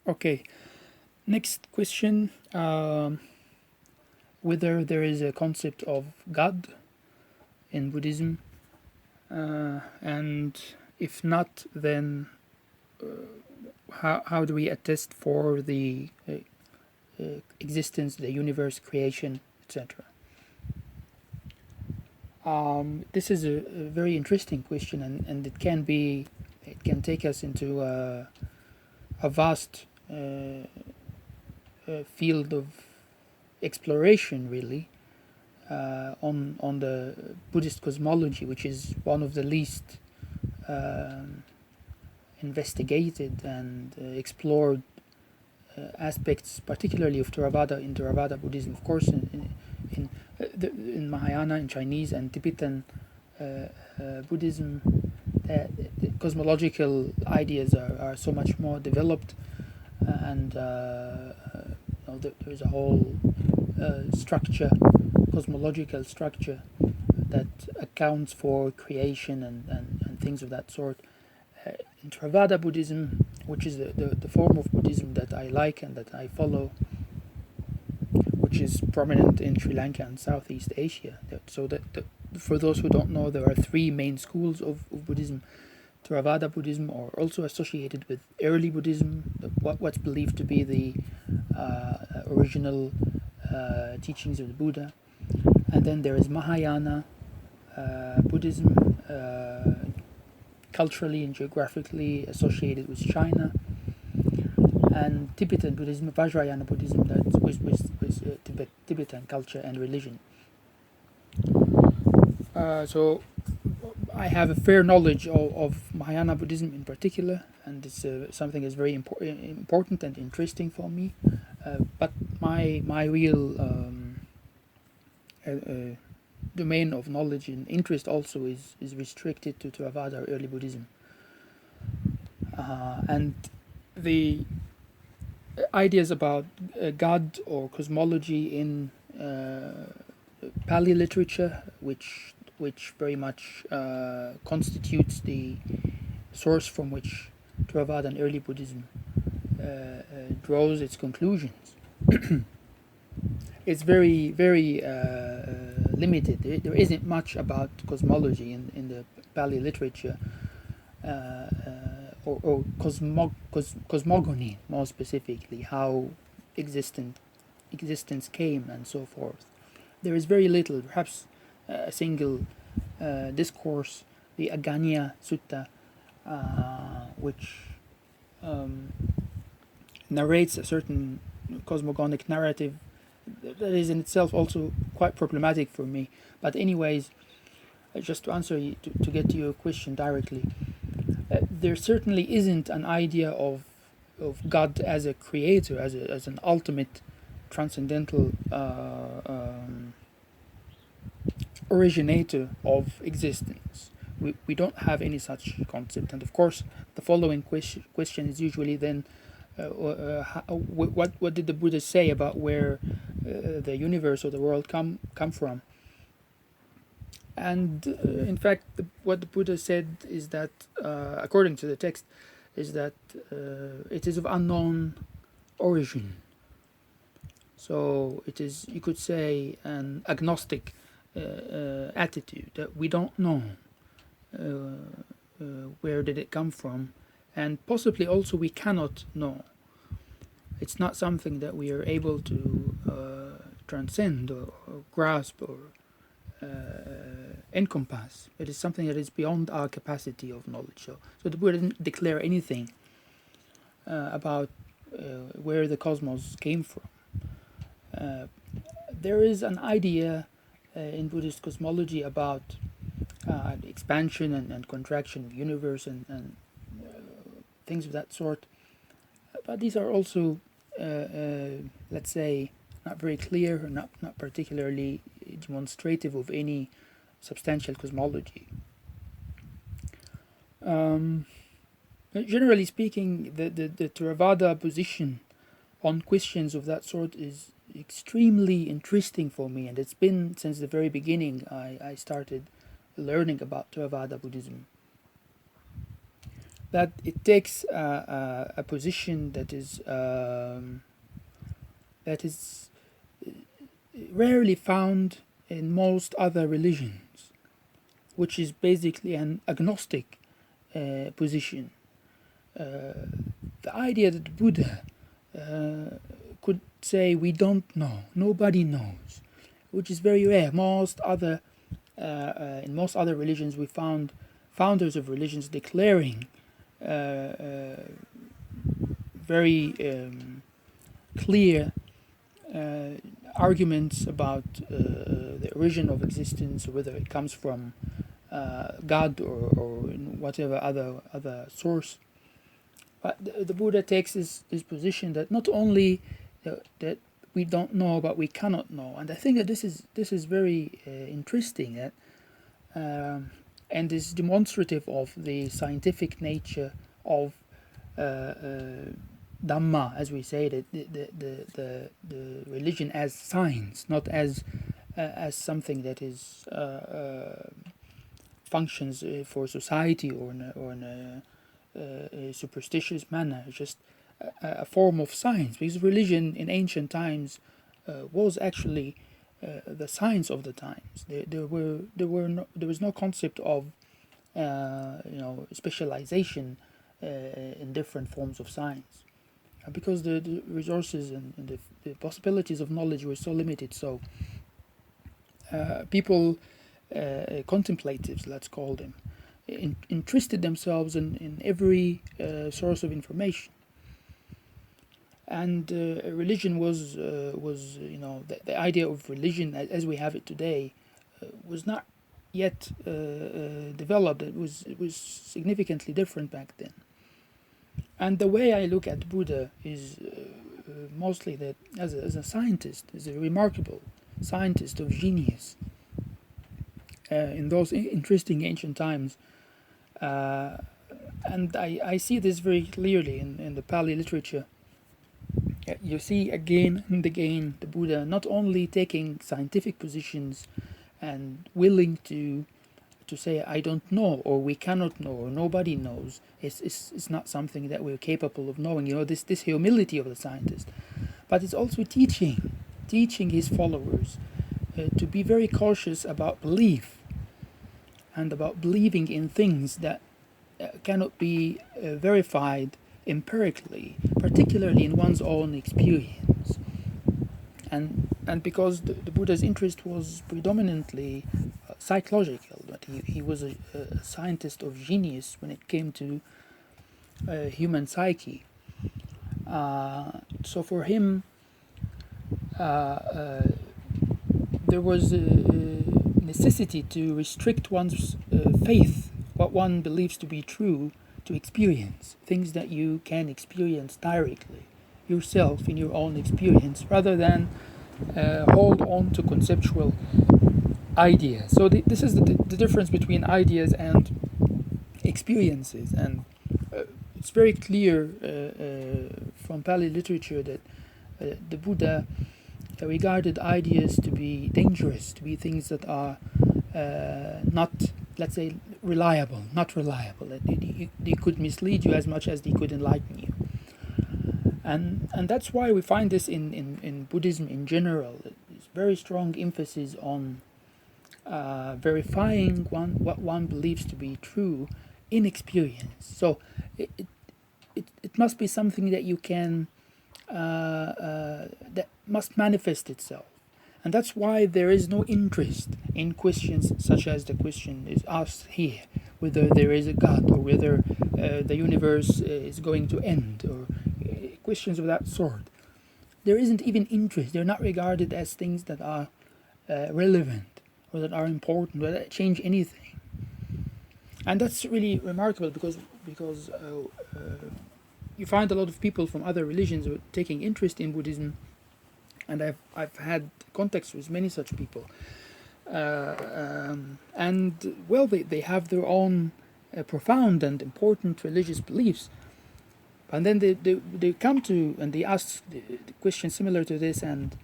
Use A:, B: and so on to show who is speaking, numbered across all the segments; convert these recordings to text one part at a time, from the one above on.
A: Okay, next question. Whether there is a concept of God in Buddhism, and if not, then how do we attest for the existence, the universe, creation, etc.? This is a very interesting question, and it can take us into a vast field of exploration, really, on the Buddhist cosmology, which is one of the least investigated and explored aspects, particularly of Theravada Buddhism. Of course, in Mahayana, in Chinese and Tibetan Buddhism, the cosmological ideas are so much more developed, and there's a whole structure, cosmological structure, that accounts for creation and things of that sort. In Theravada Buddhism, which is the form of Buddhism that I like and that I follow, which is prominent in Sri Lanka and Southeast Asia. So for those who don't know, there are three main schools of Buddhism. Theravada Buddhism, or also associated with early Buddhism, what's believed to be the original teachings of the Buddha. And then there is Mahayana Buddhism, culturally and geographically associated with China, and Tibetan Buddhism, Vajrayana Buddhism, that's with Tibetan culture and religion. So I have a fair knowledge of Mahayana Buddhism in particular, and it's something that's very important and interesting for me. But my real domain of knowledge and interest also is restricted to Theravada, early Buddhism. And the ideas about God or cosmology in Pali literature, which very much constitutes the source from which Theravada and early Buddhism draws its conclusions. It's very, very limited. There isn't much about cosmology in the Pali literature, or cosmogony, more specifically, how existence came and so forth. There is very little, perhaps a single discourse, the Aganya Sutta, which narrates a certain cosmogonic narrative that is in itself also quite problematic for me. But anyways, just to answer you, to get to your question directly, there certainly isn't an idea of God as a creator, as an ultimate transcendental originator of existence. We don't have any such concept. And of course, the following question is usually then, what did the Buddha say about where the universe or the world come from? And in fact, what the Buddha said is that, according to the text, is that it is of unknown origin. So it is, you could say, an agnostic attitude, that we don't know where did it come from, and possibly also we cannot know. It's not something that we are able to transcend or grasp or encompass. It is something that is beyond our capacity of knowledge. So the Buddha didn't declare anything about where the cosmos came from. There is an idea in Buddhist cosmology about expansion and contraction of the universe and things of that sort. But these are also, let's say, not very clear, or not particularly demonstrative of any substantial cosmology. Generally speaking, the Theravada position on questions of that sort is extremely interesting for me, and it's been since the very beginning I started learning about Theravada Buddhism. that it takes a position that is rarely found in most other religions, which is basically an agnostic position. The idea that Buddha could say we don't know, nobody knows, which is very rare. In most other religions, we found founders of religions declaring very clear arguments about the origin of existence, whether it comes from God or whatever other source. But the Buddha takes this position that not only that we don't know, but we cannot know, and I think that this is very interesting, and is demonstrative of the scientific nature of Dhamma, as we say, the religion as science, not as something that is functions for society or in a superstitious manner, just a form of science. Because religion in ancient times was actually the science of the times. There was no concept of specialization in different forms of science, because the resources and the possibilities of knowledge were so limited. So people, contemplatives, let's call them, interested themselves in every source of information. And religion was the idea of religion as we have it today was not yet developed. It was significantly different back then. And the way I look at Buddha is mostly that as a scientist, as a remarkable scientist of genius in those interesting ancient times. And I see this very clearly in the Pali literature. You see again and again the Buddha not only taking scientific positions and willing to say I don't know, or we cannot know, or nobody knows. It's not something that we're capable of knowing. This humility of the scientist, but it's also teaching his followers to be very cautious about belief and about believing in things that cannot be verified empirically, particularly in one's own experience. And because the Buddha's interest was predominantly psychological, but he was a scientist of genius when it came to human psyche. So for him, there was a necessity to restrict one's faith, what one believes to be true, to experience, things that you can experience directly yourself in your own experience, rather than hold on to conceptual ideas. So this is the difference between ideas and experiences, and it's very clear from Pali literature that the Buddha regarded ideas to be dangerous, to be things that are not, let's say, not reliable. They could mislead you as much as they could enlighten you. And that's why we find this in Buddhism in general. It's very strong emphasis on verifying what one believes to be true in experience. So it must be something that you can that must manifest itself. And that's why there is no interest in questions such as the question is asked here, whether there is a God, or whether the universe is going to end, or questions of that sort. There isn't even interest. They're not regarded as things that are relevant, or that are important, or that change anything. And that's really remarkable, because you find a lot of people from other religions who are taking interest in Buddhism, and I've had contacts with many such people, and well, they have their own profound and important religious beliefs, and then they come to and they ask the question similar to this, and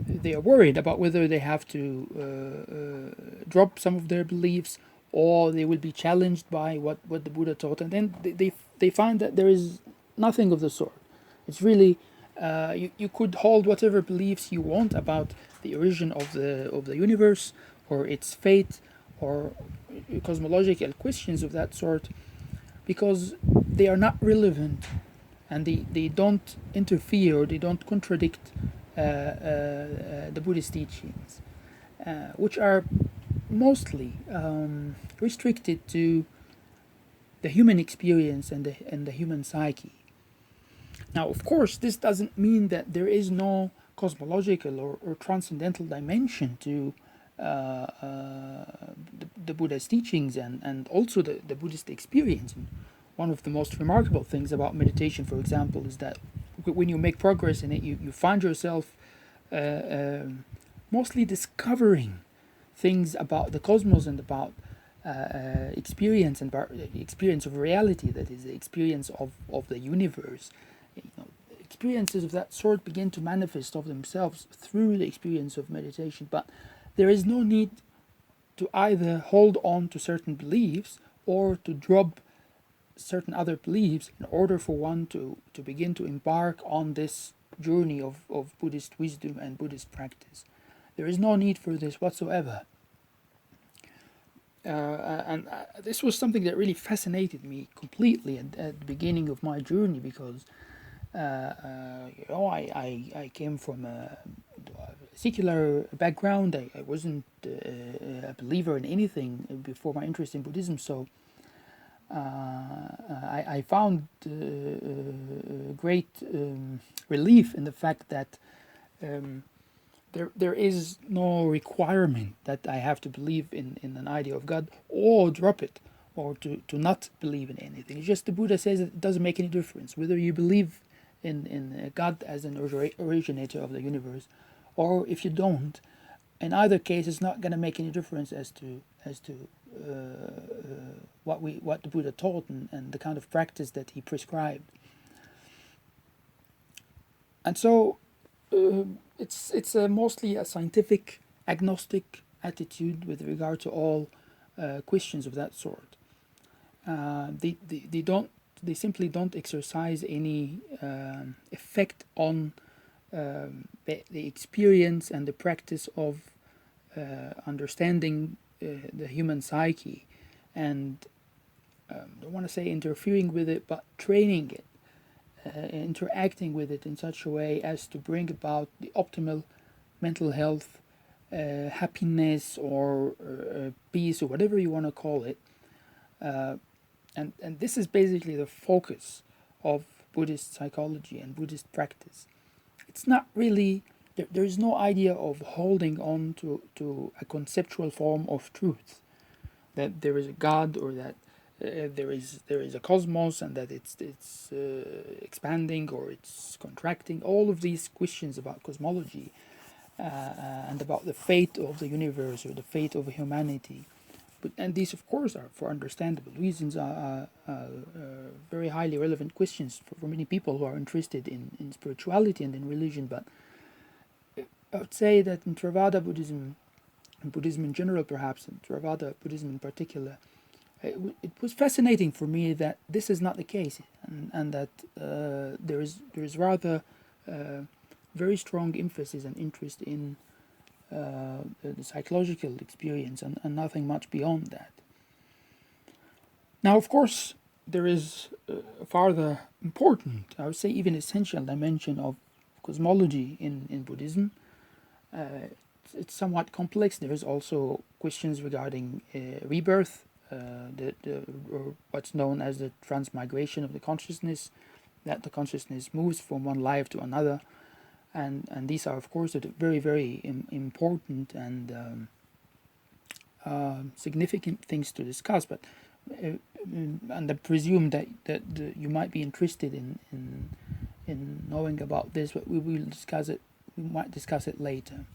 A: they are worried about whether they have to drop some of their beliefs, or they will be challenged by what the Buddha taught, and then they find that there is nothing of the sort. It's really you could hold whatever beliefs you want about the origin of the universe or its fate or cosmological questions of that sort, because they are not relevant and they don't interfere, they don't contradict the Buddhist teachings, which are mostly restricted to the human experience and the human psyche. Now, of course, this doesn't mean that there is no cosmological or transcendental dimension to the Buddha's teachings and also the Buddhist experience. And one of the most remarkable things about meditation, for example, is that when you make progress in it, you find yourself mostly discovering things about the cosmos and about experience and experience of reality, that is the experience of the universe. Experiences of that sort begin to manifest of themselves through the experience of meditation, but there is no need to either hold on to certain beliefs or to drop certain other beliefs in order for one to begin to embark on this journey of Buddhist wisdom and Buddhist practice. There is no need for this whatsoever. And this was something that really fascinated me completely at the beginning of my journey, because I came from a secular background. I wasn't a believer in anything before my interest in Buddhism, so I found great relief in the fact that there is no requirement that I have to believe in an idea of God or drop it, or to not believe in anything. It's just the Buddha says it doesn't make any difference whether you believe in God as an originator of the universe, or if you don't. In either case, it's not going to make any difference as to what the Buddha taught and the kind of practice that he prescribed. And so it's mostly a scientific, agnostic attitude with regard to all questions of that sort. They simply don't exercise any effect on the experience and the practice of understanding the human psyche, and I don't want to say interfering with it, but training it, interacting with it in such a way as to bring about the optimal mental health, happiness, or peace, or whatever you want to call it. And this is basically the focus of Buddhist psychology and Buddhist practice. It's not really, there is no idea of holding on to a conceptual form of truth, that there is a God, or that there is a cosmos, and that it's expanding or it's contracting. All of these questions about cosmology and about the fate of the universe or the fate of humanity. And these, of course, are, for understandable reasons, are very highly relevant questions for many people who are interested in spirituality and in religion. But I would say that in Theravada Buddhism, and Buddhism in general perhaps, and Theravada Buddhism in particular, it was fascinating for me that this is not the case, and that there is rather very strong emphasis and interest in the psychological experience and nothing much beyond that. Now, of course, there is a farther important, I would say even essential dimension of cosmology in Buddhism. It's somewhat complex. There is also questions regarding rebirth, or what's known as the transmigration of the consciousness, that the consciousness moves from one life to another. And these are, of course, very, very important and significant things to discuss. But and I presume that you might be interested in knowing about this, but we will discuss it. We might discuss it later.